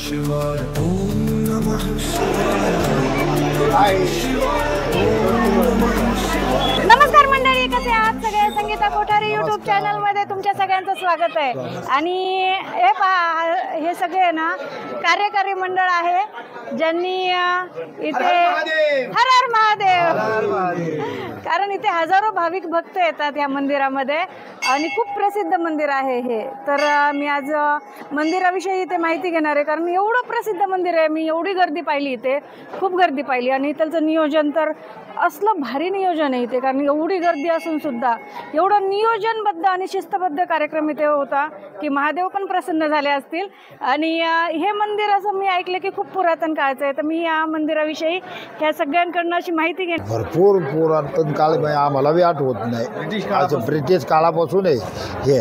शिवाय ओम नमः शिवाय। नमस्कार मंडळी, कसे आहात सगळे? संगीता कोठारी यूट्यूब चॅनल मध्ये तुमच्या सगळ्यांचं स्वागत आहे। आणि हे पहा, हे सगळे ना कार्यकारी मंडळ आहे ज्यांनी इथे हर हर महादेव, कारण इथे हजारो भाविक भक्त येतात या मंदिरामध्ये आणि खूप प्रसिद्ध मंदिर आहे हे। तर मी आज मंदिराविषयी इथे माहिती घेणार आहे, कारण एवढं प्रसिद्ध मंदिर आहे। मी एवढी गर्दी पाहिली इथे, खूप गर्दी पाहिली आणि इथलचं नियोजन तर असलं भारी नियोजन आहे इथे, कारण एवढी गर्दी असून सुद्धा एवढं नियोजनबद्ध आणि शिस्तबद्ध कार्यक्रम इथे होता की महादेव पण प्रसन्न झाले असतील। आणि हे मंदिर असं मी ऐकलं की खूप पुरातन काळचं आहे, तर मी या मंदिराविषयी ह्या सगळ्यांकडनं अशी माहिती घेईन। भरपूर पुरातन काळ आम्हाला बी आठवत नाही, असं ब्रिटिश काळापासून आहे हे।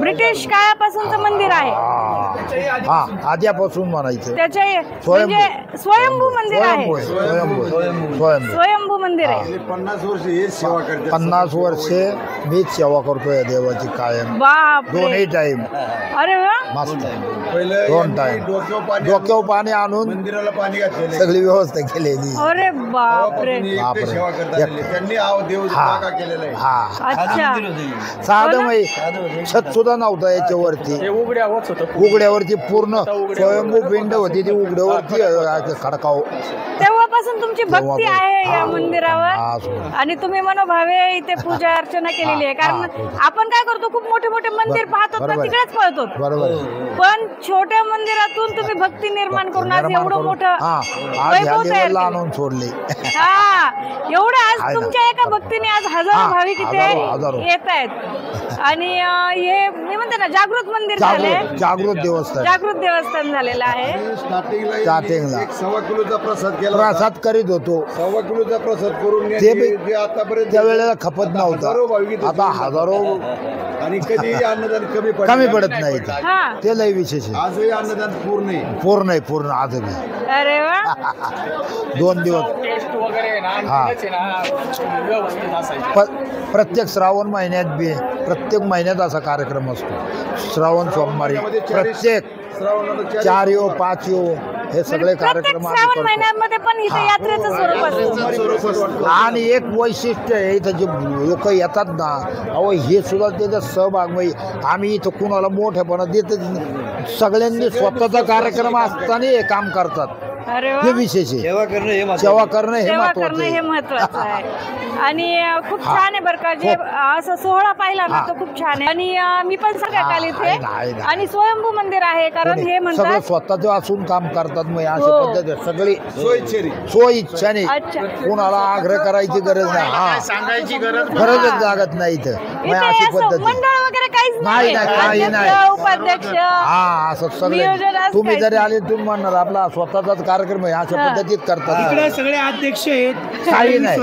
ब्रिटिश काळापासूनचं मंदिर आहे, हा आद्यापासून म्हणायचं। त्याच्या म्हणजे स्वयंभू मंदिर आहे, स्वयंभू मंदिर आहे। 50 वर्ष हे सेवा करते, 50 वर्षे मीच सेवा करतोय या देवाची कायम, बाप दोन्ही टाइम। अरे वा, मस्त पहिलं दोन टाइम डोक्यावर पाणी आणून मंदिराला पाणी घातलेलं, सगळी व्यवस्था केलेली। अरे बापरे, सेवा करतात त्यांनी देव जागा केलेला आहे। हा अच्छा, साधं माही छत सुद्धा नव्हता याच्यावरती, उघड्यावरती पूर्ण स्वयंभू पिंड होती ती, उघड्यावरती खडकाव। तेव्हापासून तुमची भक्ती आहे या मंदिरावर आणि तुम्ही मनोभावे इथे पूजा अर्चना केलेली आहे। कारण आपण काय करतो, खूप मोठे मोठे मंदिर पाहतो तर तिकडेच पळतो, बरोबर, पण छोट्या मंदिरातून तुम्ही भक्ती निर्माण करून आज एवढं मोठं वैभव तयार आणून सोडले। हा, एवढं आज तुमच्या एका भक्तीने आज हजारो भाविक इथे येत आहेत। आणि हे मी म्हणते ना, जागृत मंदिर झाले, जागृत देवस्थान झालेलं आहे। स्टार्टिंगला 1.25 किलोचा प्रसाद केला, प्रसाद करीत होतो। 1.25 किलोचा प्रसाद करून ते आतापर्यंत त्यावेळेला खपत नव्हता, आता हजारो आणि कधी अन्नदान कमी पडत नाही, हा, ते लय विशेष आहे। आजही अन्नदान पूर्ण आहे, पूर्ण आज बी। अरे वा, 2 दिवस हा, प्रत्येक श्रावण महिन्यात बी, प्रत्येक महिन्यात असा कार्यक्रम असतो। श्रावण सोमवारी प्रत्येक 4 येऊ 5 येऊ हे सगळे कार्यक्रम श्रावण महिन्यामध्ये पण इथे यात्रेचं स्वरूप असतं। आणि एक वैशिष्ट्य आहे इथं, जे लोक येतात ना, अहो हे सुद्धा त्याचा सहभाग, म्हणजे आम्ही इथं कुणाला मोठेपणा देत, सगळ्यांनी स्वतःचा कार्यक्रम असताना हे काम करतात, हे विशेष आहे। सेवा करणं हे महत्वाचं आहे। आणि खूप छान आहे बरं का, जे असं सोहळा पाहिला ना तो खूप छान आहे। आणि मी पण संध्याकाळी इथे, आणि स्वयंभू मंदिर आहे, कारण हे म्हणतात स्वतःच असून काम करतात, मग अशा पद्धती सगळी स्वइच्छाने, कोणाला आग्रह करायची गरज नाही, हा सांगायची गरजच लागत नाही इथं, अशी पद्धती मंडळ वगैरे काहीच नाही, काही नाही, उपाध्यक्ष, हा असं सगळे। तुम्ही जरी आले, तुम्ही म्हणणार आपला स्वतःचाच कार्यक्रम आहे, अशा पद्धतीत करतात। इकडे सगळे अध्यक्ष आहेत, काही नाही,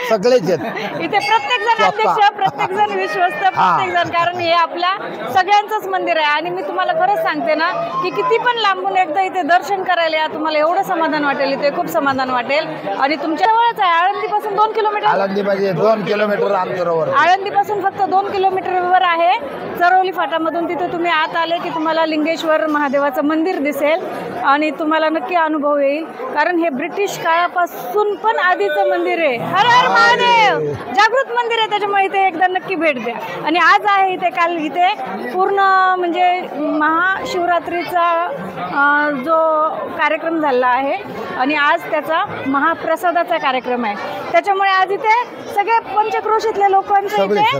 सगळेच आहेत इथे, प्रत्येक जण अध्यक्ष, प्रत्येक जण विश्वस्त, प्रत्येक जण, कारण हे आपल्या सगळ्यांचंच मंदिर आहे। आणि मी तुम्हाला खरंच सांगते ना की किती पण लांबून एकदा इथे दर्शन करायला या, तुम्हाला एवढं समाधान वाटेल, इथे खूप समाधान वाटेल। आणि तुमच्या जवळच आहे, आळंदीपासून 2 किलोमीटर, आळंदीमध्ये 2 किलोमीटर अंतरावर, आळंदीपासून फक्त 2 किलोमीटरवर आहे चरवली फाटामधून। तिथे तुम्ही आत आले की तुम्हाला लिंगेश्वर महादेवाचं मंदिर दिसेल आणि तुम्हाला नक्की अनुभव येईल, कारण हे ब्रिटिश काळापासून पण आधीचं मंदिर आहे। हर हर महादेव, जागृत मंदिर आहे, त्याच्यामुळे इथे एकदा नक्की भेट द्या। आणि आज आहे इथे, काल इथे पूर्ण म्हणजे महाशिवरात्रीचा जो कार्यक्रम झाला आहे आणि आज त्याचा महाप्रसादाचा कार्यक्रम आहे, त्याच्यामुळे आज इथे सगळे पंचक्रोशीतल्या लोकांचे इथे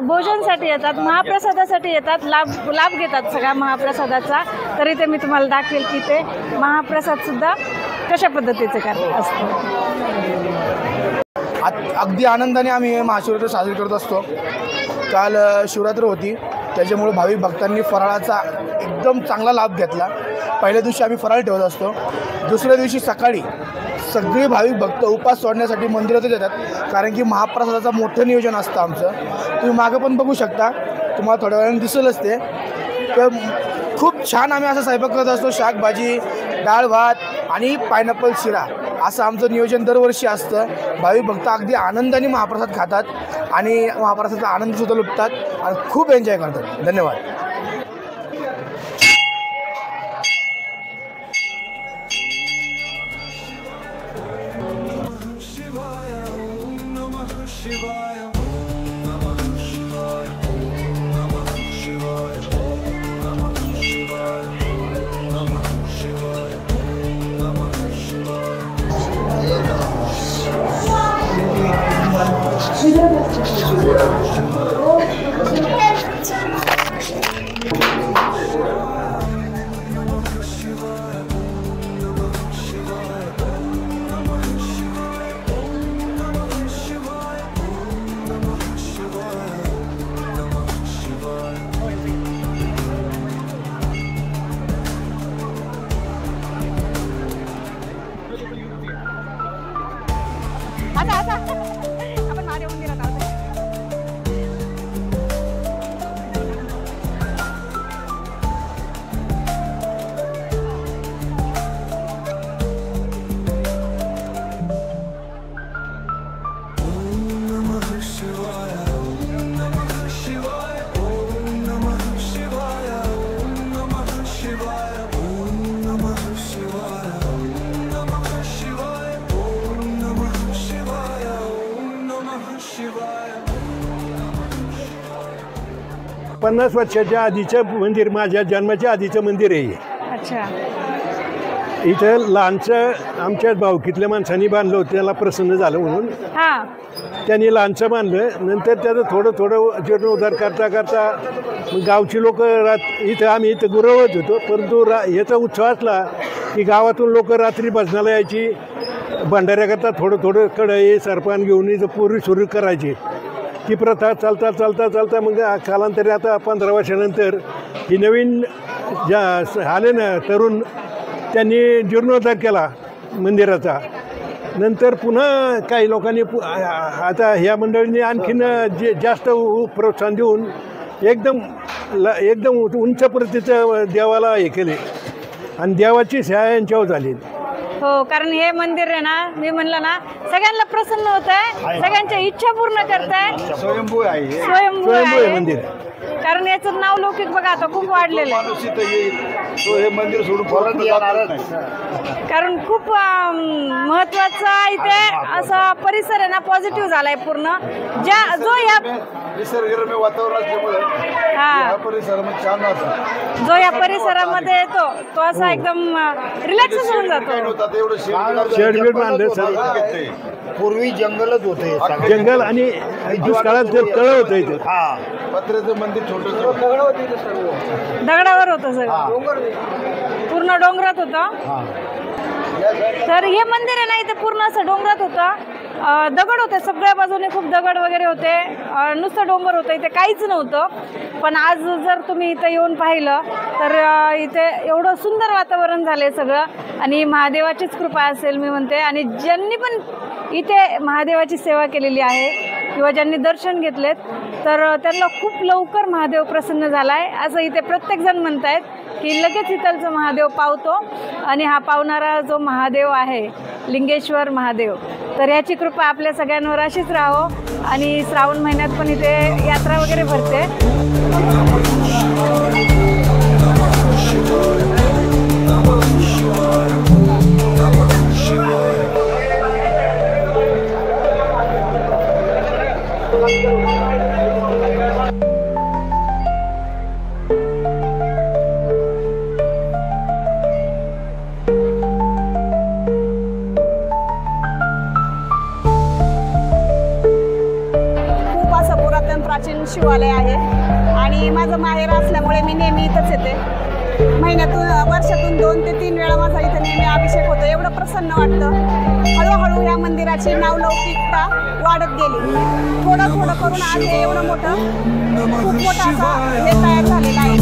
भोजनसाठी येतात, महाप्रसादासाठी येतात, लाभ घेतात सगळ्या महाप्रसादाचा। तर इथे मी तुम्हाला दाखवेल की ते महाप्रसाद सुद्धा कशा पद्धतीचं असतं। अगदी आनंदाने आम्ही महाशिवरात्र साजरी करत असतो। काल शिवरात्र होती, त्याच्यामुळे भाविक भक्तांनी फराळाचा एकदम चांगला लाभ घेतला। पहिल्या दिवशी आम्ही फराळ ठेवत असतो, दुसऱ्या दिवशी सकाळी सगळे भाविक भक्त उपास सोडण्यासाठी मंदिरातच येतात, कारण की महाप्रसादाचं मोठं नियोजन असतं आमचं। तुम्ही मागं पण बघू शकता, तुम्हाला थोड्या वेळाने दिसेलच ते। तर खूप छान आम्ही असं स्वयंपाक करत असतो, शाकभाजी, डाळ भात आणि पायनॅपल शिरा, असं आमचं नियोजन दरवर्षी असतं। भाविक भक्त अगदी आनंदाने महाप्रसाद खातात आणि महाप्रसादाचा आनंदसुद्धा लुटतात आणि खूप एन्जॉय करतात। धन्यवाद। 50 वर्षाच्या आधीचं मंदिर, माझ्या जन्माच्या आधीचं मंदिर आहे. अच्छा. इथं लहानचं आमच्या भावकीतल्या माणसांनी बांधलं होतं, त्याला प्रसन्न झालं म्हणून हां. त्यांनी लहानचं बांधलं. नंतर त्याचं थोडं थोडं जीर्णोद्धार करता करता मग गावची लोक इथं आम्ही इथं गुरवत होतो. परंतु याचा उत्सव असला की गावातून लोक रात्री भजनाला यायची, भंडाऱ्याकरता थोडं थोडं कढई सरपान घेऊन इथं पूर्वी सुरू करायची. ती प्रथा चालता चालता चालता मग कालांतरी आता 15 वर्षानंतर ही नवीन ज्या आले ना तरुण, त्यांनी जीर्णोद्धार केला मंदिराचा. नंतर पुन्हा काही लोकांनी आता ह्या मंडळींनी आणखीन जास्त प्रोत्साहन देऊन एकदम उंच प्रतीचं देवाला हे केले आणि देवाची सेवा यांच्यावर झाली. हो, कारण हे मंदिर आहे ना, मी म्हणलं ना, सगळ्यांना प्रसन्न होत आहे, सगळ्यांच्या इच्छा पूर्ण करत आहे. स्वयंभू आहे, स्वयंभू आहे मंदिर. कारण याचं नाव लौकिक बघा आता खूप वाढलेलं आहे. माणूस इथं येईल तो हे मंदिर सोडून परत येणारच नाही. कारण खूप महत्वाचा इथे असा परिसर आहे ना, पॉझिटिव्ह झालाय पूर्ण. जो या निसर्गरम्य वातावरण असल्यामुळे हा परिसरामध्ये छान असतं. जो या परिसरामध्ये येतो तो असा एकदम रिलॅक्स होऊन जातो. शेड बांधलं सर. पूर्वी जंगलच होते, जंगल आणि दुष्काळात तळ होतं इथं. पत्र्याचं मंदिर छोटं दगडावर होतं सगळं, पूर्ण डोंगरात होतं. तर हे मंदिर आहे ना, इथे पूर्ण असं डोंगरात होतं. दगड होते सगळ्या बाजूने, खूप दगड वगैरे होते, नुसतं डोंगर होतं, इथे काहीच नव्हतं. पण आज जर तुम्ही इथं येऊन पाहिलं तर इथे एवढं सुंदर वातावरण झालं सगळं. आणि महादेवाचीच कृपा असेल मी म्हणते. आणि ज्यांनी पण इथे महादेवाची सेवा केलेली आहे किंवा ज्यांनी दर्शन घेतलेत तर त्यांना खूप लवकर महादेव प्रसन्न झाला आहे असं इथे प्रत्येकजण म्हणत आहेत की लगेच इथलचं महादेव पावतो. आणि हा पावणारा जो महादेव आहे लिंगेश्वर महादेव, तर याची कृपा आपल्या सगळ्यांवर अशीच राहो. आणि श्रावण महिन्यात पण इथे यात्रा वगैरे भरते. प्राचीन शिवालय आहे आणि माझं माहेर असल्यामुळे मी नेहमी इथंच येते. वर्षातून 2 ते 3 वेळा माझा इथं नेहमी अभिषेक होतो. एवढं प्रसन्न वाटतं. हळूहळू या मंदिराची नावलौकिकता वाढत गेली. थोडं थोडं करून आज हे एवढं मोठं, खूप मोठं असं हे तयार झालेलं आहे.